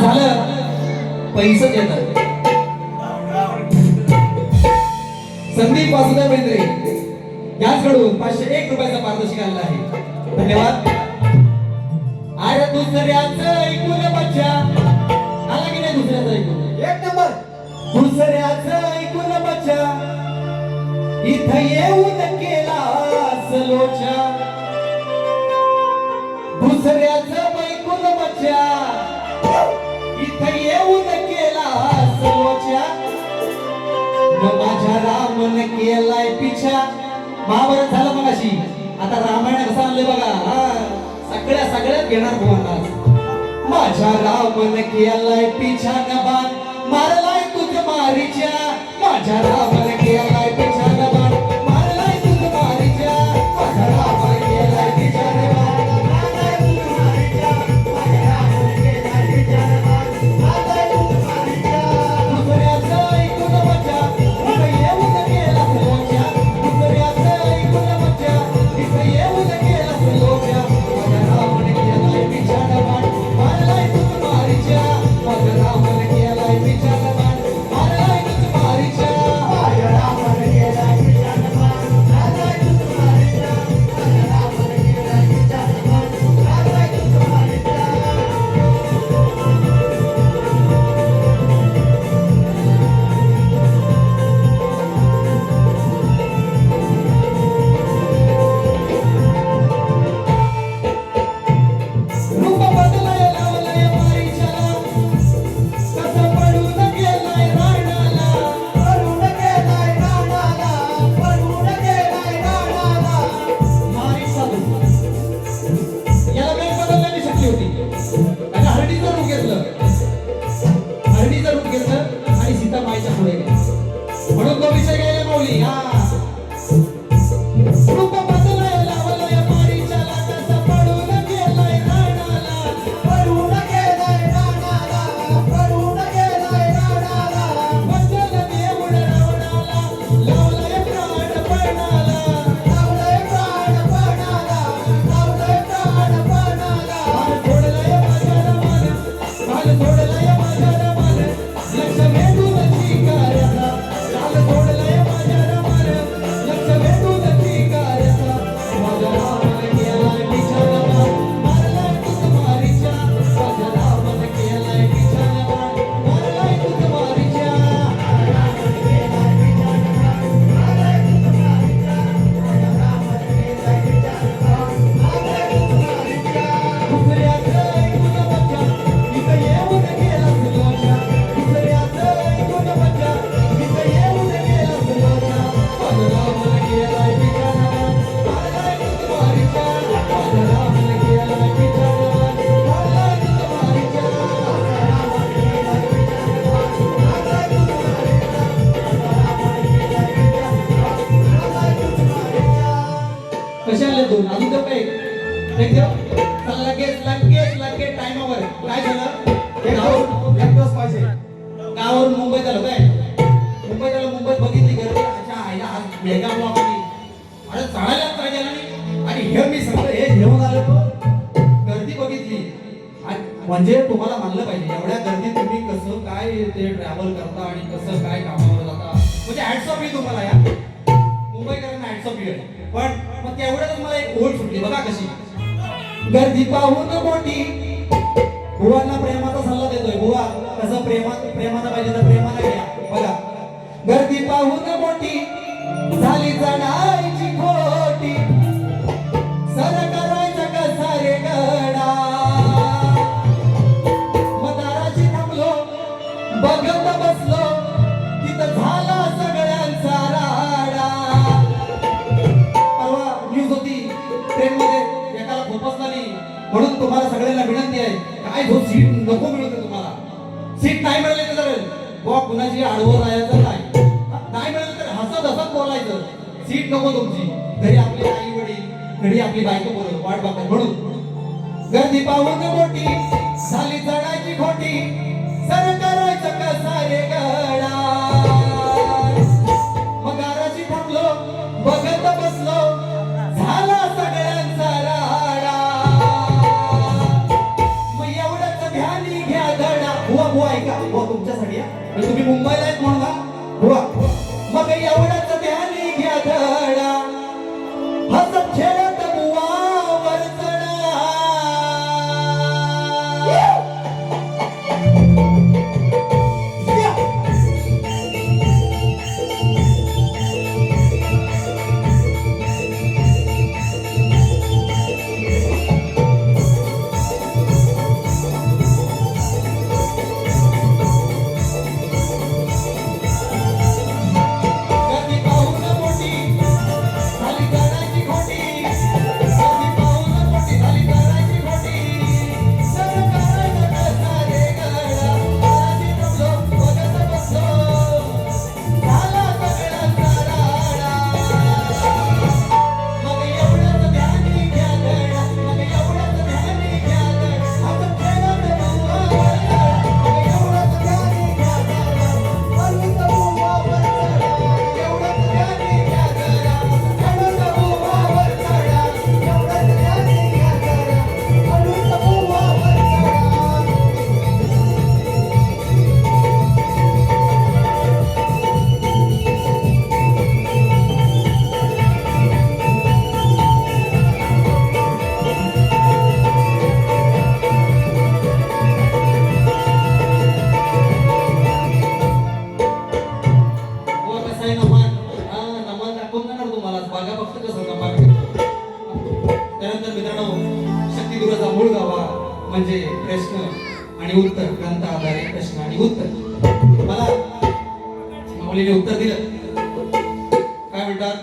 झालं पैसे देतात. संदीप वासुदेव बेंद्रे याचकडून 501 रुपयाचा पारितोषिक आलेला आहे. धन्यवाद. अरे दुसऱ्याचं ऐकून बच्चा आला की नाही? दुसऱ्याचं ऐकून एक नंबर. दुसऱ्याचं ऐकून बच्चा इथं येऊन केला सलोचा. दुसऱ्याचं ऐकून बच्चा इथं येऊन केला सलोचा. माझ्या रामन केलाय पिछा. महाभारत झालं मग अशी. आता रामायण कसं आणलंय बघा. सगळ्यात घेणार तुम्हाला. माझ्या रामन केलाय पिछा नबान मारलाय तुझ मारीच्या. माझ्या रामन केलाय पिछा नबान मारलाय तुझ मारीच्या. माझ्या रामन केलाय पिछा नबान मारलाय तुझ मारीच्या. माझ्या रामन केलाय पिछा नबान मारलाय तुझ मारीच्या. दुसऱ्याचं ऐकून बच्चा इथं येऊन केला सलोचा. दुसऱ्याचं ऐकून बच्चा इथं येऊन केला सलोचा. माझ्या रामन केलाय पिछा नबान मारलाय तुझ मारीच्या. माझ्या रामन केलाय पिछा नबान मारलाय तुझ मारीच्या. माझ्या रामन केलाय पिछा नबान मारलाय तुझ मारीच्या. माझ्या रामन केलाय पिछा नबान मारलाय तुझ मारीच्या. रूप बदलाय लावलाय मारीच्याला. कसं पडून गेलाय राणाला. पडून गेलाय राणाला. पडून गेलाय राणाला. मारीचा रूप याला वेग बदलण्याची शक्ती होती. आणि हरणीचं रूप घेतलं. हरणीचं रूप घेतलं आणि सीता माईच्या पुढे गेली. म्हणून तो विषय घ्यायला माऊली. रूप बदलाय लावलाय मारीच्याला. कसं पडून गेलाय राणाला. पडून गेलाय राणाला. पडून गेलाय राणाला. वचन देऊन रावणाला लावलाय प्राण पणाला. लावलाय प्राण पणाला. लावलाय प्राण पणाला. सोडलाय माझ्या रमान. काल सोडलाय माझ्या रमान. लक्ष वेधून शिकाऱ्याचा. काल सोडलाय माझ्या रमान. लक्ष वेधून शिकाऱ्याचा. माझ्या रामन केलाय पिछा नबान मारलाय तुझ मारीच्या. माझ्या रामन केलाय पिछा नबान मारलाय तुझ मारीच्या. रामन केलाय पिछा नबान मारलाय तुझ मारीच्या. माझ्या रामन केलाय पिछा नबान मारलाय तुझ मारीच्या. दुसऱ्याचं ऐकून बच्चा इथं येऊन गेला सलोचा. दुसऱ्याचं ऐकून बच्चा इथं येऊन गेला सलोचा. माझ्या रामन केलाय पिछा नबान मारलाय तुझ मारीच्या. माझ्या रामन केलाय पिछा नबान मारलाय तुझ मारीच्या. माझ्या रामन केलाय पिछा नबान मारलाय तुझ मारीच्या. माझ्या रामन केलाय पिछा नबान मारलाय तुझ मारीच्या. कशा आले दोन? अजून तर काय एक देव. चला लगेच टाइमावर. काय झालं? एक दिवस पाहिजे. गावावरून मुंबईत आलो काय. मुंबईत आलो. मुंबईत बघितली गर्दी. अच्छा आईला आज मेगा ब्लॉक आली. अरे चालायलाच पाहिजे नाही. आणि हे मी सगळं हे घेऊन आलो तो गर्दी बघितली. म्हणजे तुम्हाला मानलं पाहिजे एवढ्या गर्दीत तुम्ही कसं काय ते ट्रॅव्हल करता आणि कसं काय कामावर जाता. म्हणजे हॅट्स ऑफ आहे तुम्हाला. या मुंबईकरांना हॅट्स ऑफ आहे. पण मग तेवढ्यातच मला एक ओळ सुटली बघा कशी. गर्दी पाहून मोठी बुवांना प्रेमाचा सल्ला देतोय. बुवा कसं प्रेमानं पाहिजे तर प्रेमानं घ्या. बघा गर्दी पाहून मोठी झाली जणायची खोटी. सर करायचा कसा रे गडा. मदाराची थांबलो बघत बसलो तिथं झाला सगळ्यांचा राडा. परवा न्यूज होती ट्रेन मध्ये एकाला खोपसला नाही. म्हणून तुम्हाला सगळ्यांना विनंती आहे काय जो सीट नको मिळते तुम्हाला. सीट नाही मिळाली तर जर बुवा कुणाची आडवं राहायचं नाही. नाही मिळालं तर हसत बोलायचं. सीट नको तुमची. घरी आपले आई वडील घरी आपली बायको बोलत वाट बघतात. म्हणून गर्दी पाहून मोठी झाली जणाची खोटी. सर करायचं कसा रे गडा. मगाराची थांबलो बघत बसलो झाला सगळ्यांचा राडा. मग एवढंच ध्यानी घ्या धडा. बुवा ऐका बुवा तुमच्यासाठी आणि तुम्ही मुंबईला आहेत म्हणून ना बुवा मग एवढंच ध्यान घ्या धडा हसत खेळत बुवा वरचढा त्यानंतर मित्रांनो शक्तिदुर्गाचा मूळ गाभा म्हणजे प्रश्न आणि उत्तर ग्रंथ आधारित प्रश्न आणि उत्तर मला माऊलीने उत्तर दिलं काय म्हणतात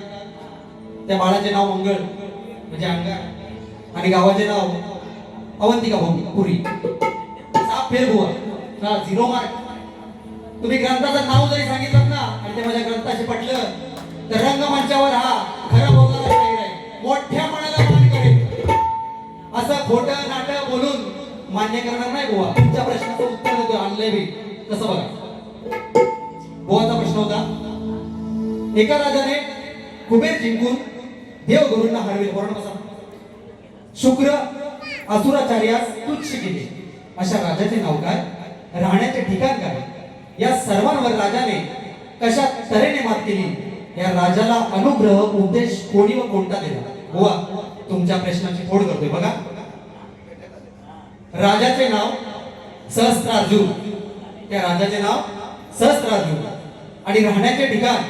त्या बाळाचे नाव मंगळ म्हणजे अंगार आणि गावाचे नाव अवंतिका पुरी साप फेर बुवा हा 0 मार्क तुम्ही ग्रंथाचं नाव जरी सांगितलं ना आणि ते माझ्या ग्रंथाशी पटलं तर रंगमंचावर हा खरा बोलणारा शाहीर आहे मोठ्या मनाला मान करेल असं खोटं नाटक बोलून मान्य करणार नाही बुवा तुमच्या प्रश्नाचं उत्तर देतो आणलंय मी कसं बघा बुवाचा प्रश्न होता एका राजाने कुबेर जिंकून देवगुरूंना हरविले बरोबर बसा शुक्र असुराचार्यास तुच्छ केले अशा राजाचे नाव काय राहण्याचे ठिकाण काय या सर्वांवर राजाने कशा तऱ्हेने मात केली या राजाला अनुग्रह उपदेश कोणी व कोणता दिला बुवा तुमच्या प्रश्नाची फोड करतोय बघा राजाचे नाव सहस्त्रार्जुन त्या राजाचे नाव सहस्त्रार्जुन आणि राहण्याचे ठिकाण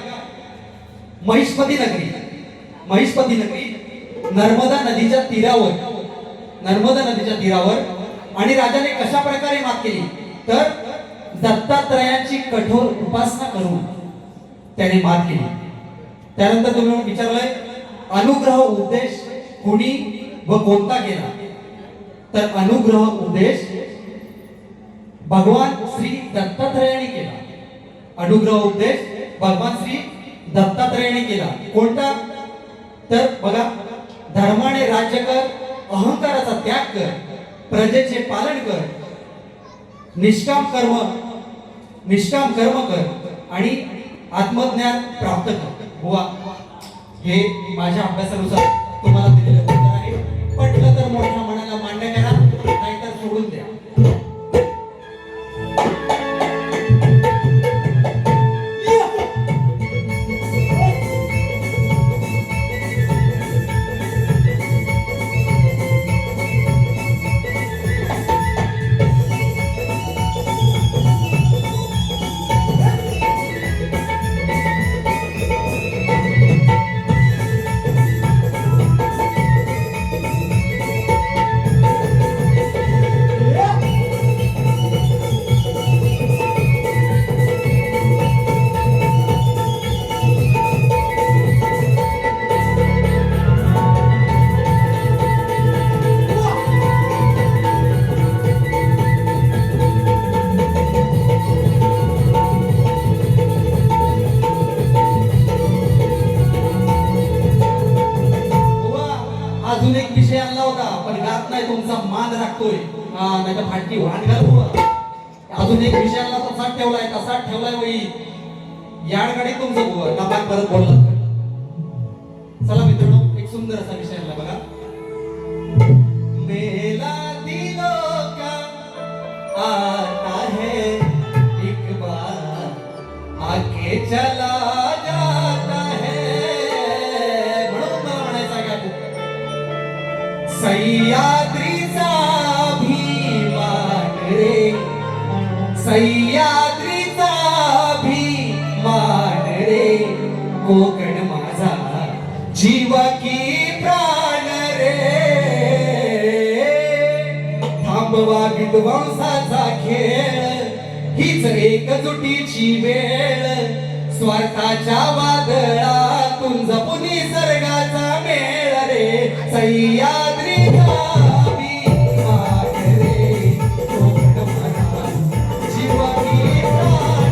महिष्मती नगरी नर्मदा नदीच्या तीरावर आणि राजाने कशा प्रकारे मात केली तर दत्तात्रयाची कठोर उपासना करून त्याने मात केली त्यानंतर तुम्ही विचारलंय अनुग्रह उपदेश कुणी व कोणता केला तर अनुग्रह उपदेश भगवान श्री दत्तात्रयाने केला अनुग्रह उपदेश भगवान श्री दत्तात्रयाने केला कोणता तर बघा धर्माने राज्य कर अहंकाराचा त्याग कर प्रजेचे पालन कर निष्काम कर्म कर आणि आत्मज्ञान प्राप्त कर बुवा हे माझ्या अभ्यासानुसार तुम्हाला दिलेलं उत्तर आहे पटलं तर मोठ्या मनाला मान्य करा नाहीतर सोडून द्या अजून एक विषय आणला होता पण गात नाही तुमचा मान राखतोय नाही तर फाटकी वाट घालू अजून एक विषय आणला तसाच ठेवलाय वही याडकडे तुमचं बुवा नाबाद परत बोलला चला मित्रांनो एक सुंदर असा विषय आणला बघा मेला दिलो का आता है चला जाता है म्हणून मला म्हणायचं आहे का सह्याद्रीचा अभिमान रे सह्याद्रीचा अभिमान रे कोकण माझा जीव की प्राण रे थांबवा विध्वंसाचा खेळ हीच एकजुटीची वेळ स्वार्थाच्या वादळातून जपून निसर्गाचा मेळ रे सह्याद्रीचा अभिमान रे कोकण माझा जीव की प्राण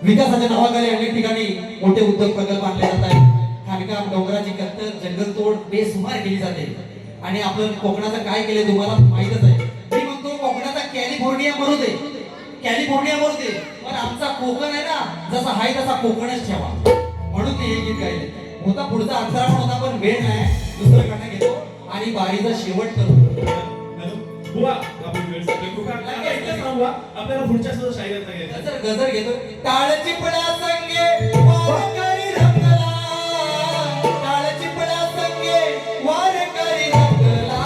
विकासाच्या नावाखाली अनेक ठिकाणी मोठे उद्योग प्रकल्प आणले जात आहेत. खाणकाम डोंगराची कत्तर जंगलतोड बेसुमार केली जाते आणि आपण कोकणाचं काय केलं तुम्हाला माहितच आहे. मी म्हणतो कोकणाचा कॅलिफोर्निया मरू दे पण आमचा कोकण आहे ना जसा आहे तसा कोकणच ठेवा म्हणून मी हे गीत गायले. होता पुढचा अंतरा पण होता पण वेळ नाही दुसरं गाणं घेतो आणि बारीचा शेवट करतो. बुवा आपण वेळ संपली. कोकणातला एकच सांगू बुवा, आपल्याला पुढच्या सुद्धा शायरात घ्यायचं. गजर घेतो टाळ चिपळा संगे वारकरी रंगला टाळ चिपळा संगे वारकरी रंगला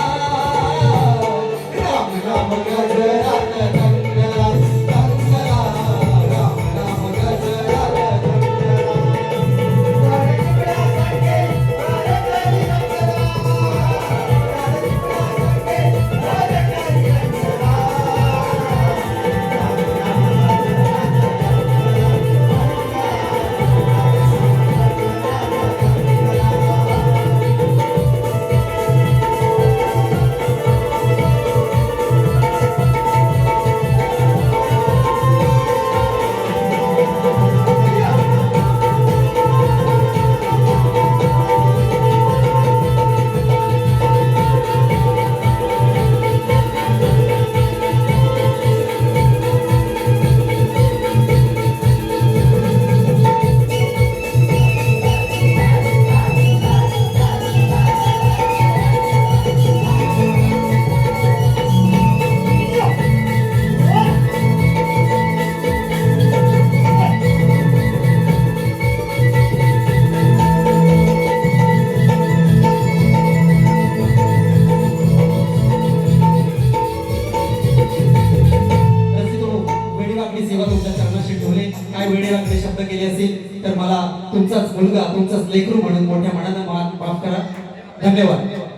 राम राम गजरात रंगला रंगला राम राम गजरात रंगला टाळ चिपळा संगे वारकरी रंगला टाळ चिपळा संगे वारकरी रंगला शब्द केले असेल तर मला तुमचाच मुलगा तुमचाच लेकरू म्हणून मोठ्या मनानं माफ करा. धन्यवाद.